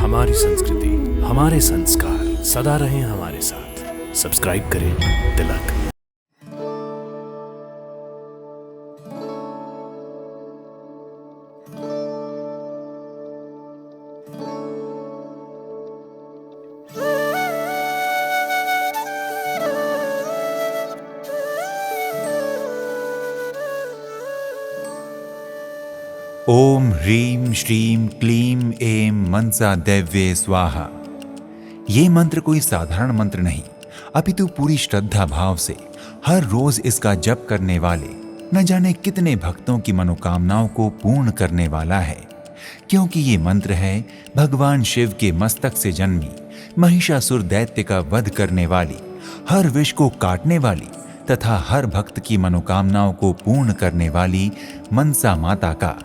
हमारी संस्कृति, हमारे संस्कार सदा रहें हमारे साथ। सब्सक्राइब करें तिलक। ओम ह्रीं श्रीं क्लीं ऐं मनसा दैव्ये स्वाहा। ये मंत्र कोई साधारण मंत्र नहीं, अपितु पूरी श्रद्धा भाव से हर रोज इसका जप करने वाले न जाने कितने भक्तों की मनोकामनाओं को पूर्ण करने वाला है। क्योंकि ये मंत्र है भगवान शिव के मस्तक से जन्मी महिषासुर दैत्य का वध करने वाली, हर विष को काटने वाली तथा हर भक्त की मनोकामनाओं को पूर्ण करने वाली मनसा माता का,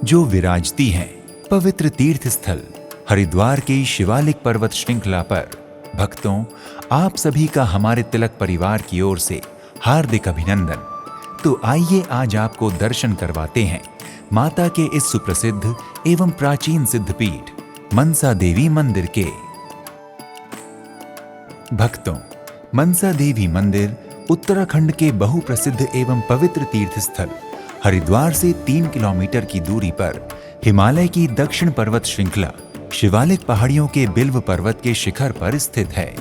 जो विराजती हैं पवित्र तीर्थ स्थल हरिद्वार के शिवालिक पर्वत श्रृंखला पर। भक्तों, आप सभी का हमारे तिलक परिवार की ओर से हार्दिक अभिनंदन। तो आइए आज आपको दर्शन करवाते हैं माता के इस सुप्रसिद्ध एवं प्राचीन सिद्धपीठ मनसा देवी मंदिर के। भक्तों, मनसा देवी मंदिर उत्तराखंड के बहुप्रसिद्ध एवं पवित्र तीर्थ स्थल हरिद्वार से 3 किलोमीटर की दूरी पर हिमालय की दक्षिण पर्वत श्रृंखला शिवालिक पहाड़ियों के बिल्व पर्वत के शिखर पर स्थित है।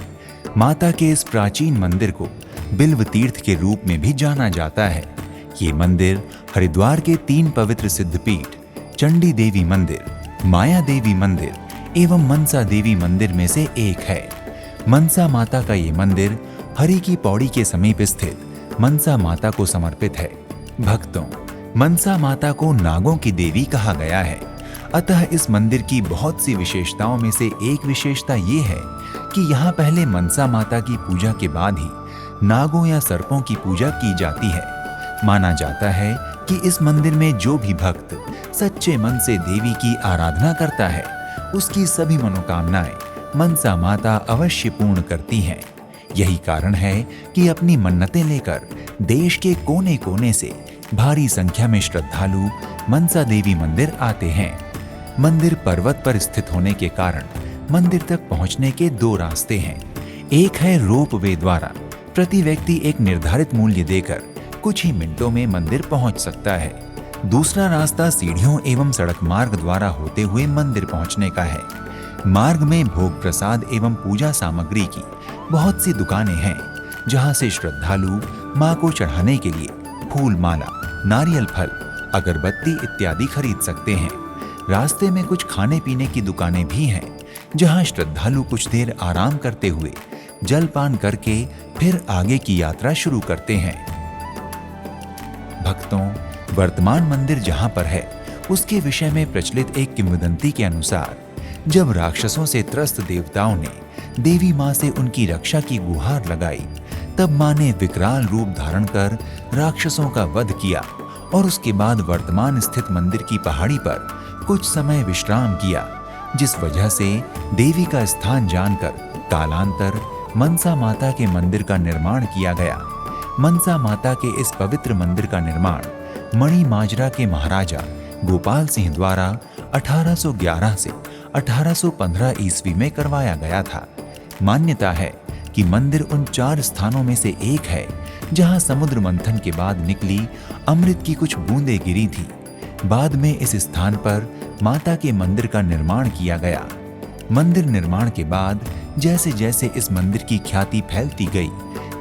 माता के इस प्राचीन मंदिर को बिल्व तीर्थ के रूप में भी जाना जाता है। ये मंदिर हरिद्वार के 3 पवित्र सिद्धपीठ चंडी देवी मंदिर, माया देवी मंदिर एवं मनसा देवी मंदिर में से एक है। मनसा माता का ये मंदिर हरि की पौड़ी के समीप स्थित मनसा माता को समर्पित है। भक्तों, मनसा माता को नागों की देवी कहा गया है, अतः इस मंदिर की बहुत सी विशेषताओं में से एक विशेषता ये है कि यहाँ पहले मनसा माता की पूजा के बाद ही नागों या सर्पों की पूजा की जाती है। माना जाता है कि इस मंदिर में जो भी भक्त सच्चे मन से देवी की आराधना करता है, उसकी सभी मनोकामनाएं मनसा माता अवश्य पूर्ण करती हैं। यही कारण है कि अपनी मन्नतें लेकर देश के कोने कोने से भारी संख्या में श्रद्धालु मनसा देवी मंदिर आते हैं। मंदिर पर्वत पर स्थित होने के कारण मंदिर तक पहुंचने के 2 रास्ते हैं। एक है रोप वे द्वारा, प्रति व्यक्ति एक निर्धारित मूल्य देकर कुछ ही मिनटों में मंदिर पहुंच सकता है। दूसरा रास्ता सीढ़ियों एवं सड़क मार्ग द्वारा होते हुए मंदिर पहुंचने का है। मार्ग में भोग प्रसाद एवं पूजा सामग्री की बहुत सी दुकानें हैं, जहां से श्रद्धालु मां को चढ़ाने के लिए फूल माला, नारियल फल, अगरबत्ती इत्यादि खरीद सकते हैं। रास्ते में कुछ खाने पीने की दुकानें भी हैं, जहां श्रद्धालु कुछ देर आराम करते हुए जलपान करके फिर आगे की यात्रा शुरू करते हैं। भक्तों, वर्तमान मंदिर जहां पर है, उसके विषय में प्रचलित एक किंवदंती के अनुसार जब राक्षसों से त्रस्त देवताओं ने देवी मां से उनकी रक्षा की गुहार लगाई, तब मां ने विकराल रूप धारण कर राक्षसों का वध किया और उसके बाद वर्तमान स्थित मंदिर की पहाड़ी पर कुछ समय विश्राम किया, जिस वजह से देवी का स्थान जानकर कालांतर मनसा माता के मंदिर का निर्माण किया गया। मनसा माता के इस पवित्र मंदिर का निर्माण मणि माजरा के महाराजा गोपाल सिंह द्वारा 1811 से 1815 ईस्वी में करवाया गया था। मान्यता है कि मंदिर उन 4 स्थानों में से एक है जहां समुद्र मंथन के बाद निकली अमृत की कुछ बूंदें गिरी थी। बाद में इस स्थान पर माता के मंदिर का निर्माण किया गया। मंदिर निर्माण के बाद जैसे जैसे इस मंदिर की ख्याति फैलती गई,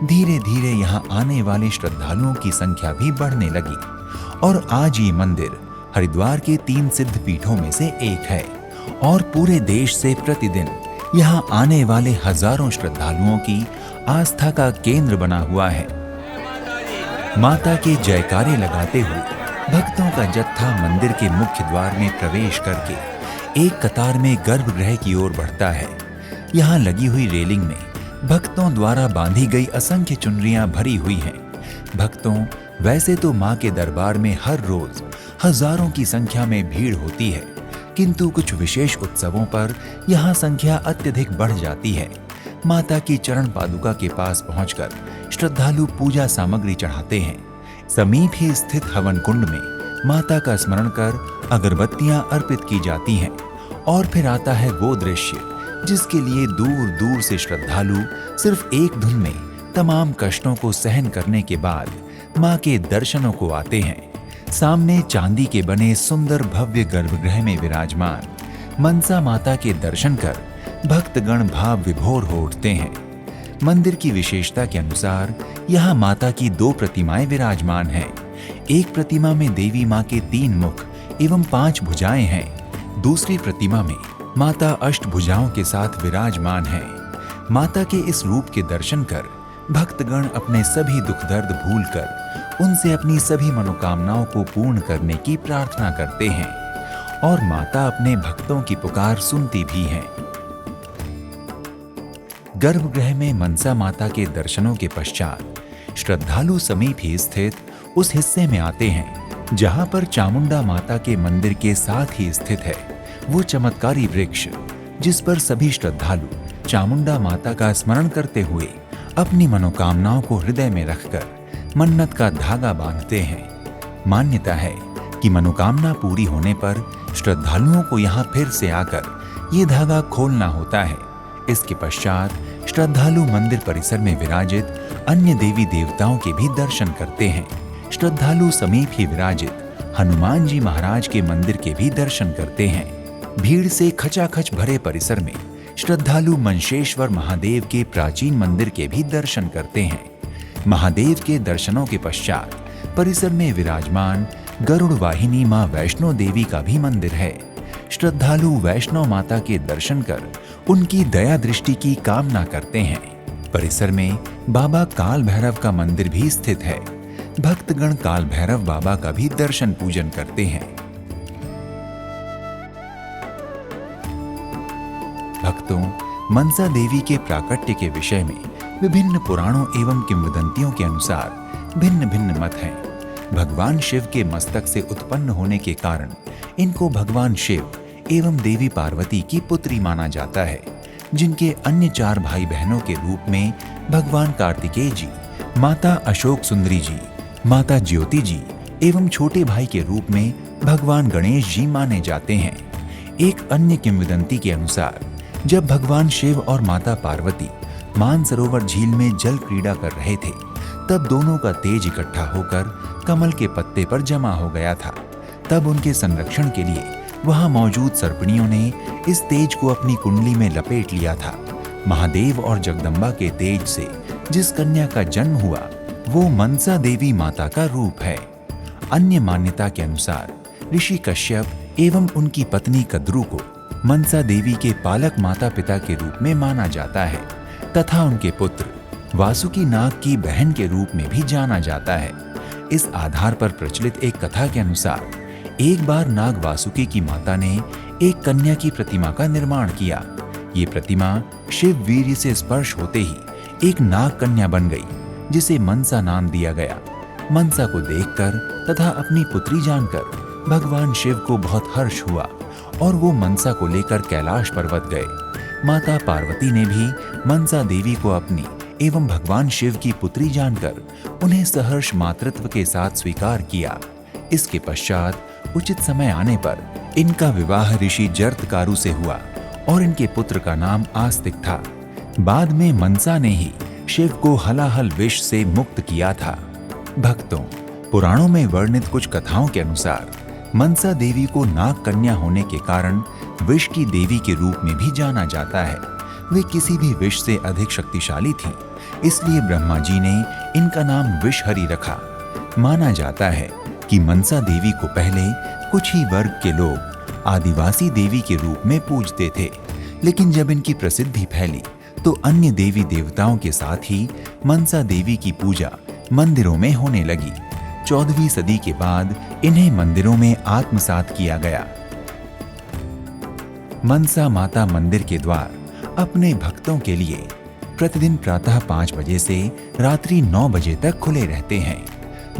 धीरे धीरे यहाँ आने वाले श्रद्धालुओं की संख्या भी बढ़ने लगी और आज ये मंदिर हरिद्वार के 3 सिद्ध पीठों में से एक है और पूरे देश से प्रतिदिन यहाँ आने वाले हजारों श्रद्धालुओं की आस्था का केंद्र बना हुआ है। माता के जयकारे लगाते हुए भक्तों का जत्था मंदिर के मुख्य द्वार में प्रवेश करके एक कतार में गर्भगृह की ओर बढ़ता है। यहाँ लगी हुई रेलिंग में भक्तों द्वारा बांधी गई असंख्य चुनरियां भरी हुई हैं। भक्तों, वैसे तो मां के दरबार में हर रोज हजारों की संख्या में भीड़ होती है, किंतु कुछ विशेष उत्सवों पर यहाँ संख्या अत्यधिक बढ़ जाती है। माता की चरण पादुका के पास पहुंचकर श्रद्धालु पूजा सामग्री चढ़ाते हैं। समीप ही स्थित हवन कुंड में माता का स्मरण कर अगरबत्तियां अर्पित की जाती हैं और फिर आता है वो दृश्य जिसके लिए दूर दूर से श्रद्धालु सिर्फ एक धुन में तमाम कष्टों को सहन करने के बाद मां के दर्शनों को आते हैं। सामने चांदी के बने सुंदर भव्य गर्भगृह में विराजमान मनसा माता के दर्शन कर भक्तगण भाव विभोर हो उठते हैं। मंदिर की विशेषता के अनुसार यहाँ माता की 2 प्रतिमाएं विराजमान हैं। एक प्रतिमा में देवी माँ के 3 मुख एवं 5 भुजाएं हैं। दूसरी प्रतिमा में माता अष्टभुजाओं के साथ विराजमान है। माता के इस रूप के दर्शन कर भक्तगण अपने सभी दुख दर्द भूलकर उनसे अपनी सभी मनोकामनाओं को पूर्ण करने की प्रार्थना करते हैं और माता अपने भक्तों की पुकार सुनती भी हैं। गर्भगृह में मनसा माता के दर्शनों के पश्चात श्रद्धालु समीप ही स्थित उस हिस्से में आते हैं जहां पर चामुंडा माता के मंदिर के साथ ही स्थित है वो चमत्कारी वृक्ष, जिस पर सभी श्रद्धालु चामुंडा माता का स्मरण करते हुए अपनी मनोकामनाओं को हृदय में रखकर मन्नत का धागा बांधते हैं। मान्यता है कि मनोकामना पूरी होने पर श्रद्धालुओं को यहाँ फिर से आकर ये धागा खोलना होता है। इसके पश्चात श्रद्धालु मंदिर परिसर में विराजित अन्य देवी देवताओं के भी दर्शन करते हैं। श्रद्धालु समीप ही विराजित हनुमान जी महाराज के मंदिर के भी दर्शन करते हैं। भीड़ से खचाखच भरे परिसर में श्रद्धालु मंशेश्वर महादेव के प्राचीन मंदिर के भी दर्शन करते हैं। महादेव के दर्शनों के पश्चात परिसर में विराजमान गरुड़ वाहिनी मां वैष्णो देवी का भी मंदिर है। श्रद्धालु वैष्णो माता के दर्शन कर उनकी दया दृष्टि की कामना करते हैं। परिसर में बाबा काल भैरव का मंदिर भी स्थित है। भक्तगण काल भैरव बाबा का भी दर्शन पूजन करते हैं। भक्तों, मनसा देवी के प्राकट्य के विषय में विभिन्न पुराणों एवं किंवदंतियों के अनुसार भिन्न भिन्न मत हैं। भगवान शिव के मस्तक से उत्पन्न होने के कारण इनको भगवान शिव एवं देवी पार्वती की पुत्री माना जाता है, जिनके अन्य 4 भाई बहनों के रूप में भगवान कार्तिकेय जी, माता अशोक सुंदरी जी, माता ज्योति जी एवं छोटे भाई के रूप में भगवान गणेश जी माने जाते हैं। एक अन्य किंवदंती के अनुसार जब भगवान शिव और माता पार्वती मानसरोवर झील में जल क्रीड़ा कर रहे थे, तब दोनों का तेज इकट्ठा होकर कमल के पत्ते पर जमा हो गया था। तब उनके संरक्षण के लिए वहां मौजूद सर्पणियों ने इस तेज को अपनी कुंडली में लपेट लिया था। महादेव और जगदम्बा के तेज से जिस कन्या का जन्म हुआ वो मनसा देवी माता का रूप है। अन्य मान्यता के अनुसार ऋषि कश्यप एवं उनकी पत्नी कद्रू को मनसा देवी के पालक माता पिता के रूप में माना जाता है तथा उनके पुत्र वासुकी नाग की बहन के रूप में भी जाना जाता है। इस आधार पर प्रचलित एक कथा के अनुसार एक बार नाग वासुकी की माता ने एक कन्या की प्रतिमा का निर्माण किया। ये प्रतिमा शिव वीर्य से स्पर्श होते ही एक नाग कन्या बन गई, जिसे मनसा नाम दिया गया। मनसा को देखकर तथा अपनी पुत्री जानकर भगवान शिव को बहुत हर्ष हुआ और वो मनसा को लेकर कैलाश पर्वत गए। माता पार्वती ने भी मनसा देवी को अपनी एवं भगवान शिव की पुत्री जानकर उन्हें सहर्ष मातृत्व के साथ स्वीकार किया। इसके पश्चात उचित समय आने पर इनका विवाह ऋषि जर्तकारु से हुआ और इनके पुत्र का नाम आस्तिक था। बाद में मनसा ने ही शिव को हलाहल विष से मुक्त किया था। भक्तों, पुराणों में वर्णित कुछ कथाओं के अनुसार मनसा देवी को नाग कन्या होने के कारण विष की देवी के रूप में भी जाना जाता है। वे किसी भी विष से अधिक शक्तिशाली थीं, इसलिए ब्रह्मा जी ने इनका नाम विषहरी रखा। माना जाता है कि मनसा देवी को पहले कुछ ही वर्ग के लोग आदिवासी देवी के रूप में पूजते थे, लेकिन जब इनकी प्रसिद्धि फैली तो अन्य देवी देवताओं के साथ ही मनसा देवी की पूजा मंदिरों में होने लगी। 14वीं सदी के बाद इन्हें मंदिरों में आत्मसात किया गया। मनसा माता मंदिर के द्वार अपने भक्तों के लिए प्रतिदिन प्रातः 5 बजे से रात्रि 9 बजे तक खुले रहते हैं।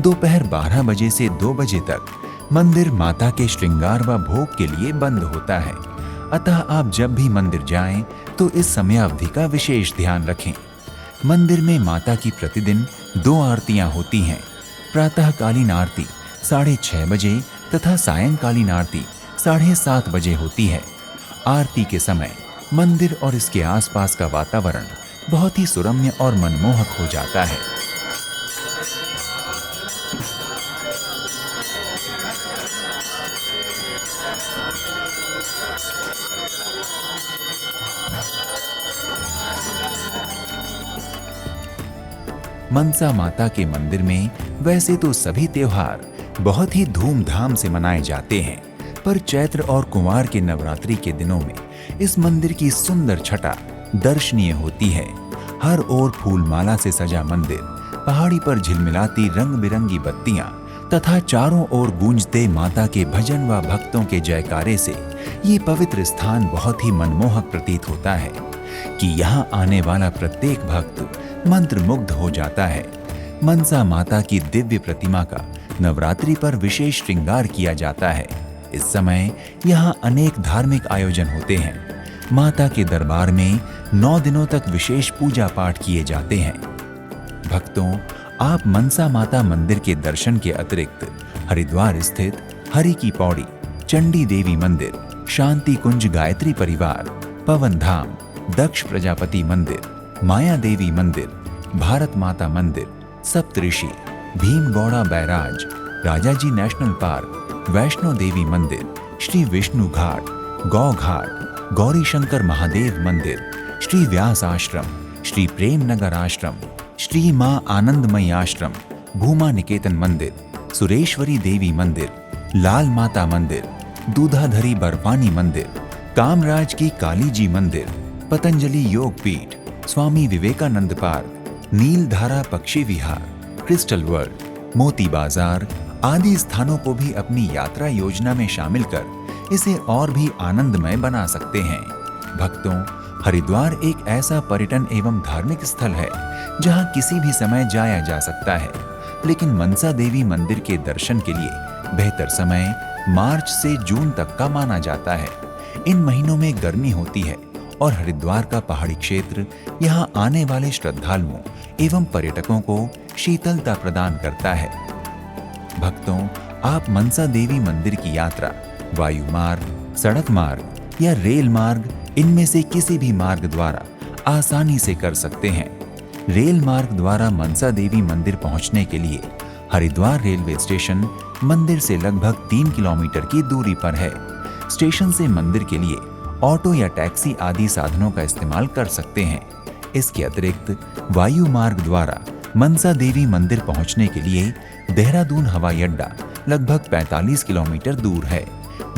दोपहर 12 बजे से 2 बजे तक मंदिर माता के श्रृंगार व भोग के लिए बंद होता है। अतः आप जब भी मंदिर जाएं तो इस समय अवधि का विशेष ध्यान रखें। मंदिर में माता की प्रतिदिन 2 आरतियां होती हैं। प्रातःकालीन आरती 6:30 बजे तथा सायंकालीन आरती 7:30 बजे होती है। आरती के समय मंदिर और इसके आसपास का वातावरण बहुत ही सुरम्य और मनमोहक हो जाता है। मनसा माता के मंदिर में वैसे तो सभी त्योहार बहुत ही धूमधाम से मनाए जाते हैं, पर चैत्र और कुंवार के नवरात्रि के दिनों में इस मंदिर की सुंदर छटा दर्शनीय होती है। हर ओर फूलमाला से सजा मंदिर, पहाड़ी पर झिलमिलाती रंग बिरंगी बत्तियां तथा चारों ओर गूंजते माता के भजन व भक्तों के जयकारे से ये पवित्र स्थान बहुत ही मनमोहक प्रतीत होता है कि यहाँ आने वाला प्रत्येक भक्त मंत्रमुग्ध हो जाता है। मनसा माता की दिव्य प्रतिमा का नवरात्रि पर विशेष श्रृंगार किया जाता है। इस समय यहाँ अनेक धार्मिक आयोजन होते हैं। माता के दरबार में 9 दिनों तक विशेष पूजा पाठ किए जाते हैं। भक्तों, आप मनसा माता मंदिर के दर्शन के अतिरिक्त हरिद्वार स्थित हरि की पौड़ी, चंडी देवी मंदिर, शांति कुंज गायत्री परिवार, पवन धाम, दक्ष प्रजापति मंदिर, माया देवी मंदिर, Bharat Mata Mandir, Saptarishi, Bhimgoda barrage, Rajaji national park, Vaishno Devi Mandir, Shri Vishnu घाट, गौ घाट, गौरी शंकर महादेव मंदिर, श्री व्यास आश्रम, श्री प्रेम नगर आश्रम, श्री मां आनंदमयी आश्रम, भूमा निकेतन मंदिर, सुरेश्वरी देवी मंदिर, लाल माता मंदिर, दूधाधरी बर्फानी मंदिर, कामराज की काली जी मंदिर, पतंजलि योग पीठ, स्वामी विवेकानंद पार्क, नीलधारा पक्षी विहार, क्रिस्टल वर्ल्ड, मोती बाजार आदि स्थानों को भी अपनी यात्रा योजना में शामिल कर इसे और भी आनंदमय बना सकते हैं। भक्तों, हरिद्वार एक ऐसा पर्यटन एवं धार्मिक स्थल है जहां किसी भी समय जाया जा सकता है, लेकिन मनसा देवी मंदिर के दर्शन के लिए बेहतर समय मार्च से जून तक का माना जाता है। इन महीनों में गर्मी होती है और हरिद्वार का पहाड़ी क्षेत्र यहां आने वाले श्रद्धालुओं एवं पर्यटकों को शीतलता प्रदान करता है। भक्तों, आप मनसा देवी मंदिर की यात्रा वायु मार्ग, सड़क मार्ग या रेल मार्ग, इनमें से किसी भी मार्ग द्वारा आसानी से कर सकते हैं। रेल मार्ग द्वारा मनसा देवी मंदिर पहुंचने के लिए हरिद्वार रेलवे स्टेशन मंदिर से लगभग 3 किलोमीटर की दूरी पर है। स्टेशन से मंदिर के लिए ऑटो या टैक्सी आदि साधनों का इस्तेमाल कर सकते हैं। इसके अतिरिक्त वायु मार्ग द्वारा मनसा देवी मंदिर पहुंचने के लिए देहरादून हवाई अड्डा लगभग 45 किलोमीटर दूर है।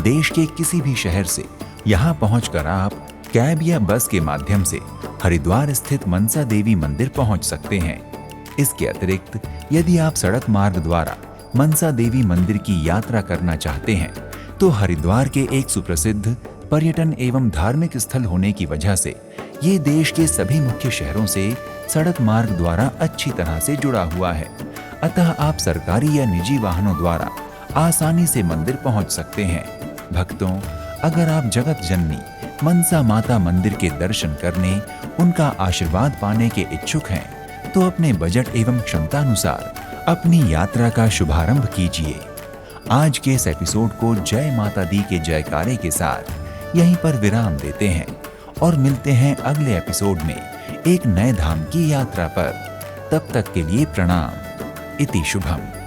देश के किसी भी शहर से यहाँ पहुंचकर आप कैब या बस के माध्यम से हरिद्वार स्थित मनसा देवी मंदिर पहुंच सकते हैं। इसके अतिरिक्त यदि आप सड़क मार्ग द्वारा मनसा देवी मंदिर की यात्रा करना चाहते हैं तो हरिद्वार के एक सुप्रसिद्ध पर्यटन एवं धार्मिक स्थल होने की वजह से ये देश के सभी मुख्य शहरों से सड़क मार्ग द्वारा अच्छी तरह से जुड़ा हुआ है। अतः आप सरकारी या निजी वाहनों द्वारा आसानी से मंदिर पहुंच सकते हैं। भक्तों, अगर आप जगत जननी मनसा माता मंदिर के दर्शन करने, उनका आशीर्वाद पाने के इच्छुक हैं, तो अपने बजट एवं क्षमतानुसार अपनी यात्रा का शुभारंभ कीजिए। आज के इस एपिसोड को जय माता दी के जयकारे के साथ यहीं पर विराम देते हैं और मिलते हैं अगले एपिसोड में एक नए धाम की यात्रा पर। तब तक के लिए प्रणाम। इति शुभम।